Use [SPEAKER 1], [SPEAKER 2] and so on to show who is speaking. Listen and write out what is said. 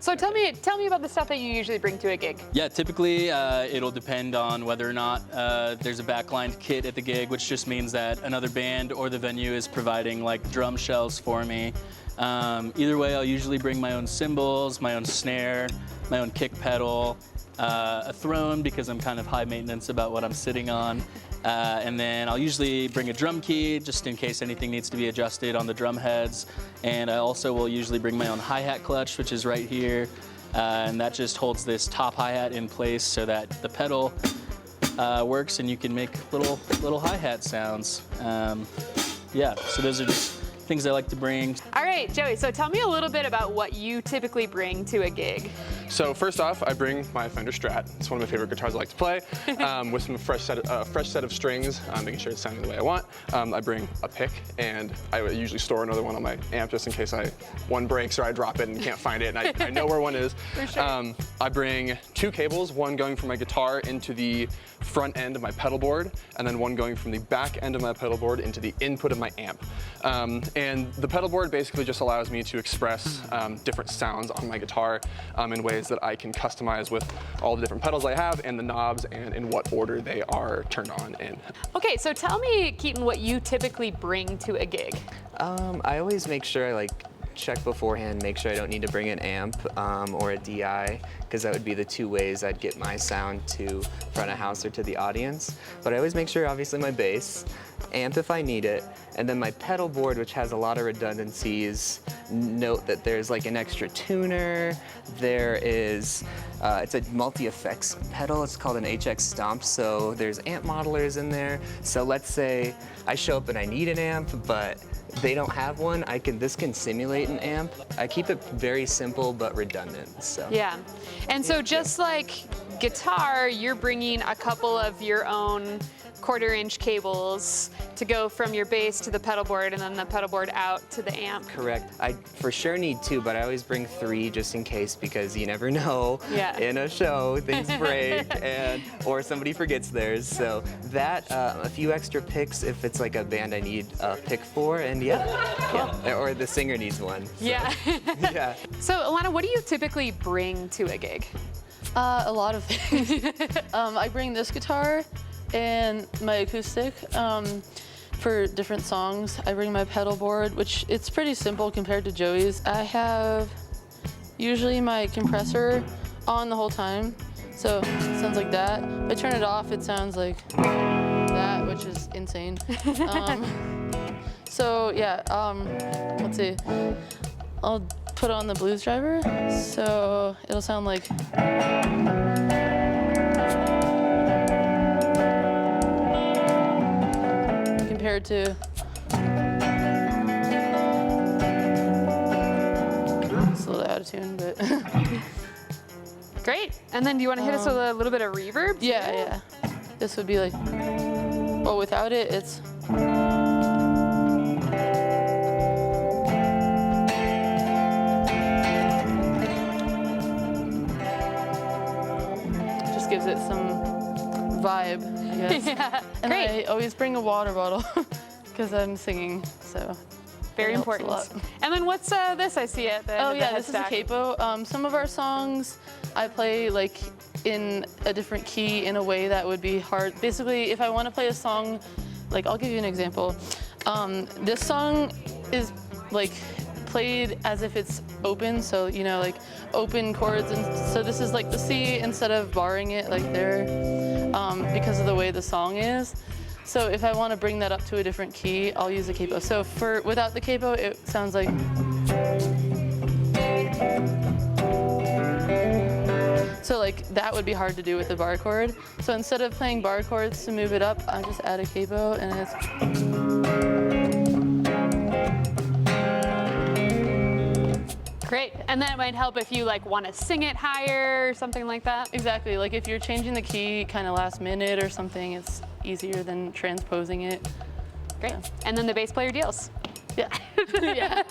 [SPEAKER 1] So tell me about the stuff that you usually bring to a gig.
[SPEAKER 2] Yeah, typically it'll depend on whether or not there's a backlined kit at the gig, which just means that another band or the venue is providing like drum shells for me. Either way, I'll usually bring my own cymbals, my own snare, my own kick pedal, a throne because I'm kind of high maintenance about what I'm sitting on. And then I'll usually bring a drum key just in case anything needs to be adjusted on the drum heads. And I also will usually bring my own hi-hat clutch, which is right here. And that just holds this top hi-hat in place so that the pedal works and you can make little hi-hat sounds. Yeah, so those are just things I like to bring.
[SPEAKER 1] All right, Joey, so tell me a little bit about what you typically bring to a gig.
[SPEAKER 3] So first off, I bring my Fender Strat. It's one of my favorite guitars I like to play, with some fresh set of strings, making sure it's sounding the way I want. I bring a pick, and I would usually store another one on my amp just in case one breaks or I drop it and can't find it, and I know where one is.
[SPEAKER 1] For sure.
[SPEAKER 3] I bring 2 cables, one going from my guitar into the front end of my pedal board, and then one going from the back end of my pedal board into the input of my amp. And the pedal board basically just allows me to express different sounds on my guitar in ways that I can customize with all the different pedals I have and the knobs and in what order they are turned on in.
[SPEAKER 1] Okay, so tell me, Keaton, what you typically bring to a gig.
[SPEAKER 4] I always make sure I check beforehand, make sure I don't need to bring an amp or a DI, because that would be the 2 ways I'd get my sound to front of house or to the audience. But I always make sure, obviously, my bass, amp if I need it, and then my pedal board, which has a lot of redundancies. Note that there's like an extra tuner, there is, it's a multi-effects pedal, it's called an HX Stomp, so there's amp modelers in there. So let's say I show up and I need an amp, but they don't have one, this can simulate an amp. I keep it very simple but redundant, so.
[SPEAKER 1] Yeah, and so just like guitar, you're bringing a couple of your own 1/4-inch cables to go from your bass to the pedal board and then the pedal board out to the amp.
[SPEAKER 4] Correct. I for sure need 2, but I always bring 3 just in case, because you never know.
[SPEAKER 1] Yeah.
[SPEAKER 4] In a show, things break or somebody forgets theirs. So that, a few extra picks if it's like a band I need a pick for, and yeah. Or the singer needs one. So.
[SPEAKER 1] Yeah.
[SPEAKER 4] Yeah.
[SPEAKER 1] So Alana, what do you typically bring to a gig?
[SPEAKER 5] A lot of things. I bring this guitar and my acoustic for different songs. I bring my pedal board, which it's pretty simple compared to Joey's. I have usually my compressor on the whole time, so it sounds like that. If I turn it off, it sounds like that, which is insane. So yeah, let's see. I'll put on the blues driver, so it'll sound like. Compared to it's a little out of tune, but
[SPEAKER 1] Great. And then do you want to hit us with a little bit of reverb?
[SPEAKER 5] yeah. This would be like, well, without it, it's. Just gives it some vibe, I guess.
[SPEAKER 1] Yeah.
[SPEAKER 5] And
[SPEAKER 1] Great.
[SPEAKER 5] I always bring a water bottle because I'm singing, so.
[SPEAKER 1] Very
[SPEAKER 5] it helps a
[SPEAKER 1] important.
[SPEAKER 5] lot.
[SPEAKER 1] And then what's this I see at the end
[SPEAKER 5] Oh
[SPEAKER 1] of the
[SPEAKER 5] yeah,
[SPEAKER 1] head
[SPEAKER 5] this is a
[SPEAKER 1] stack?
[SPEAKER 5] capo. Some of our songs I play like in a different key in a way that would be hard. Basically, if I want to play a song, like I'll give you an example. This song is like played as if it's open, so you know, like open chords, and so this is like the C instead of barring it like there, because of the way the song is. So if I want to bring that up to a different key, I'll use a capo. So without the capo, it sounds like. So like that would be hard to do with a bar chord. So instead of playing bar chords to move it up, I just add a capo and it's.
[SPEAKER 1] Great. And then it might help if you like want to sing it higher or something like that.
[SPEAKER 5] Exactly. Like if you're changing the key kind of last minute or something, it's easier than transposing it.
[SPEAKER 1] Great. And then the bass player deals.
[SPEAKER 5] Yeah. Yeah.